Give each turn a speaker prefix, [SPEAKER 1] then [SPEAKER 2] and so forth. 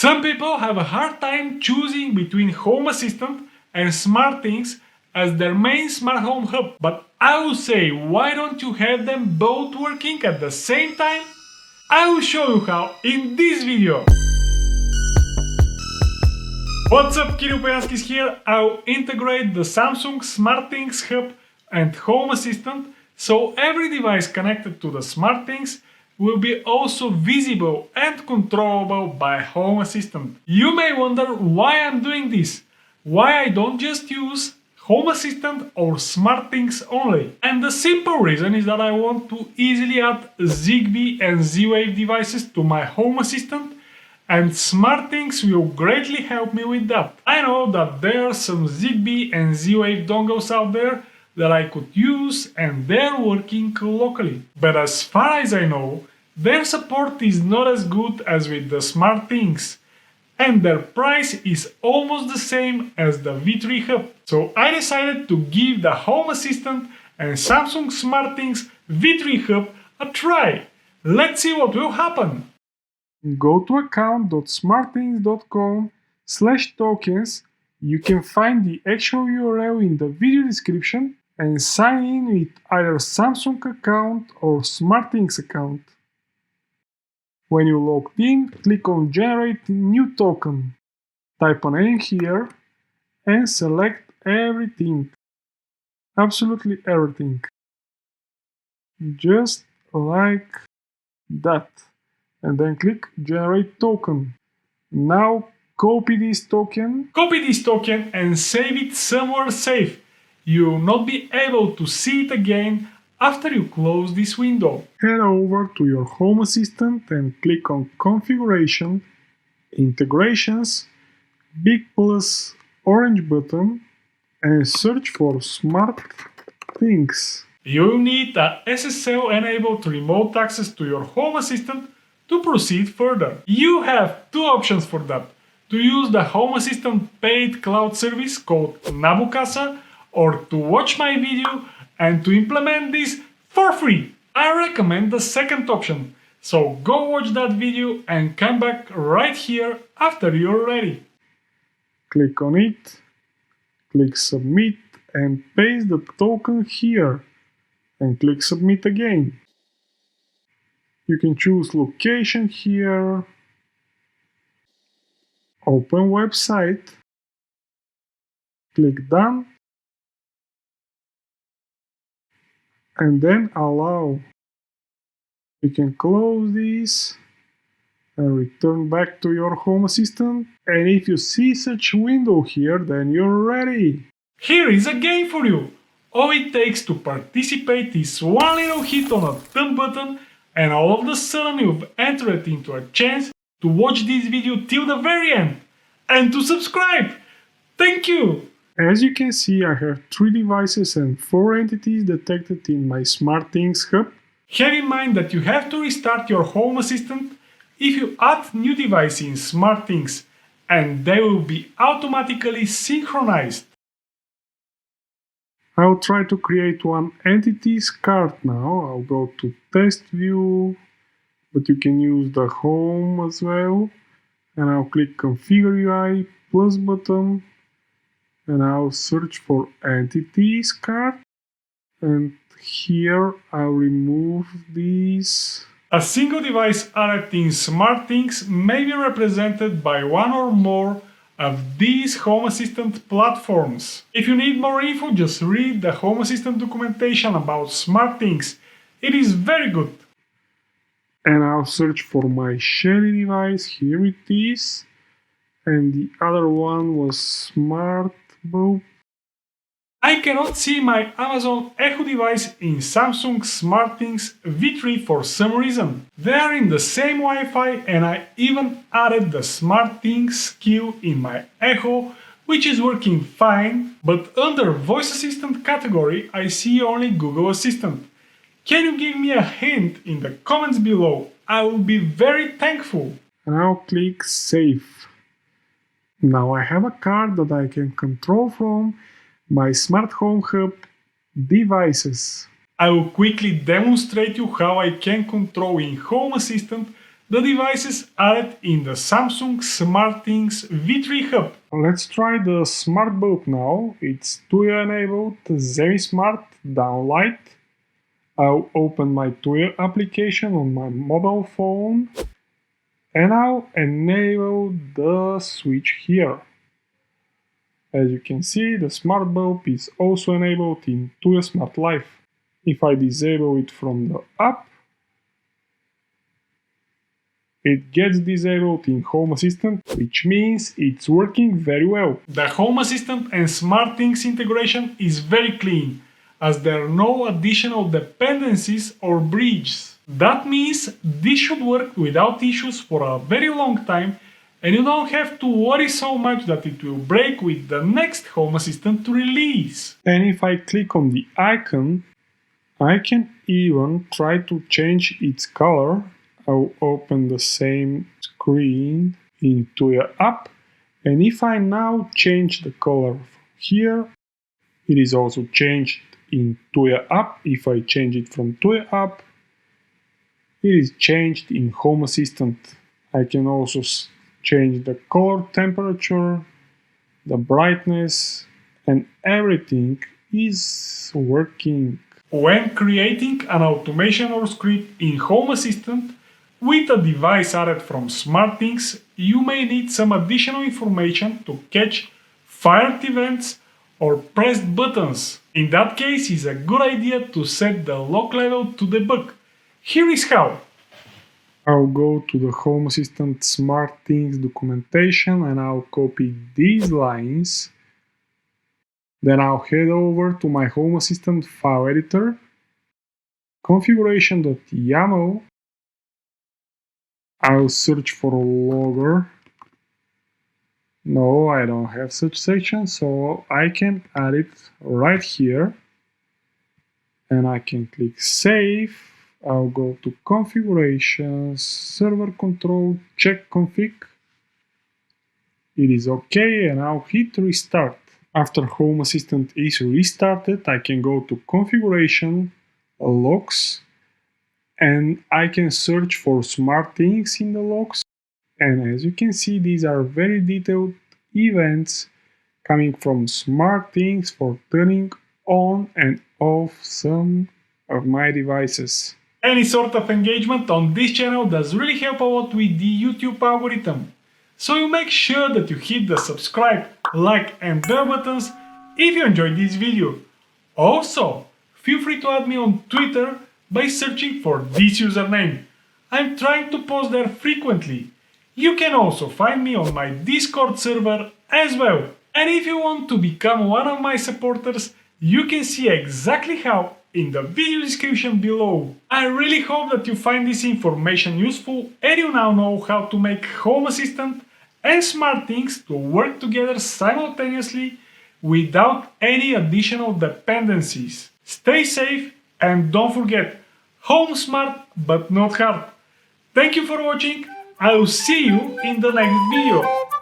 [SPEAKER 1] Some people have a hard time choosing between Home Assistant and SmartThings as their main smart home hub, but I would say, why don't you have them both working at the same time? I will show you how in this video. What's up, Kirill Poyanskis here. I'll integrate the Samsung SmartThings hub and Home Assistant so every device connected to the SmartThings will be also visible and controllable by Home Assistant. You may wonder why I'm doing this, why I don't just use Home Assistant or SmartThings only. And the simple reason is that I want to easily add Zigbee and Z-wave devices to my Home Assistant, and SmartThings will greatly help me with that. I know that there are some Zigbee and Z-wave dongles out there that I could use and they're working locally. But as far as I know, their support is not as good as with the SmartThings, and their price is almost the same as the V3 hub. So I decided to give the Home Assistant and Samsung SmartThings V3 hub a try. Let's see what will happen. Go to account.smartthings.com/tokens. You can find the actual URL in the video description and sign in with either Samsung account or SmartThings account. When you logged in, click on Generate New Token. Type a name here and select everything. Absolutely everything. Just like that. And then click Generate Token. Now copy this token. And save it somewhere safe. You will not be able to see it again after you close this window. Head over to your Home Assistant and click on Configuration, Integrations, big plus orange button, and search for SmartThings. You will need a SSL enabled remote access to your Home Assistant to proceed further. You have two options for that: to use the Home Assistant paid cloud service called Nabukasa, or to watch my video and to implement this for free. I recommend the second option, so go watch that video and come back right here after you're ready. Click on it, click Submit and paste the token here, and click Submit again. You can choose location here, open website, click Done, and then allow. You can close this and return back to your Home Assistant, and if you see such window here, then you're ready. Here is a game for you. All it takes to participate is one little hit on a thumb button, and all of a sudden you've entered into a chance to watch this video till the very end and to subscribe. Thank you! As you can see, I have 3 devices and 4 entities detected in my SmartThings hub. Have in mind that you have to restart your Home Assistant if you add new device in SmartThings, and they will be automatically synchronized. I'll try to create one entities card now. I'll go to Test View, but you can use the Home as well. And I'll click Configure UI plus button. And I'll search for Entities card. And here I'll remove these. A single device added in SmartThings may be represented by one or more of these Home Assistant platforms. If you need more info, just read the Home Assistant documentation about SmartThings. It is very good. And I'll search for my Shelly device. Here it is. And the other one was SmartBulb. I cannot see my Amazon Echo device in Samsung SmartThings V3 for some reason. They are in the same Wi-Fi, and I even added the SmartThings skill in my Echo, which is working fine, but under Voice Assistant category I see only Google Assistant. Can you give me a hint in the comments below? I will be very thankful. And I'll click Save. Now I have a card that I can control from my Smart Home Hub devices. I will quickly demonstrate you how I can control in Home Assistant
[SPEAKER 2] the devices added in the Samsung SmartThings V3 hub.
[SPEAKER 1] Let's try the smart bulb now. It's Tuya enabled, semi-smart, downlight. I'll open my Tuya application on my mobile phone and I'll enable the switch here. As you can see, the smart bulb is also enabled in Tuya Smart Life. If I disable it from the app, it gets disabled in Home Assistant, which means it's working very well.
[SPEAKER 2] The Home Assistant and SmartThings integration is very clean, as there are no additional dependencies or bridges. That means this should work without issues for a very long time, and you don't have to worry so much that it will break with the next Home Assistant release.
[SPEAKER 1] And if I click on the icon, I can even try to change its color. I'll open the same screen in Tuya app, and if I now change the color here, it is also changed in Tuya app. If I change it from Tuya app, it is changed in Home Assistant. I can also change the color temperature, the brightness, and everything is working.
[SPEAKER 2] When creating an automation or script in Home Assistant with a device added from SmartThings, you may need some additional information to catch fired events or pressed buttons. In that case, it's a good idea to set the lock level to debug. Here is how.
[SPEAKER 1] I'll go to the Home Assistant SmartThings documentation and I'll copy these lines. Then I'll head over to my Home Assistant file editor, configuration.yaml. I'll search for a logger. No, I don't have such section, so I can add it right here. And I can click Save. I'll go to Configurations, Server Control, check Config. It is OK, and I'll hit Restart. After Home Assistant is restarted, I can go to Configuration, Logs, and I can search for SmartThings in the logs. And as you can see, these are very detailed events coming from SmartThings for turning on and off some of my devices.
[SPEAKER 2] Any sort of engagement on this channel does really help a lot with the YouTube algorithm. So you make sure that you hit the subscribe, like and bell buttons if you enjoyed this video. Also, feel free to add me on Twitter by searching for this username. I'm trying to post there frequently. You can also find me on my Discord server as well. And if you want to become one of my supporters, you can see exactly how in the video description below. I really hope that you find this information useful and you now know how to make Home Assistant and SmartThings to work together simultaneously without any additional dependencies. Stay safe and don't forget, home smart but not hard. Thank you for watching. I will see you in the next video.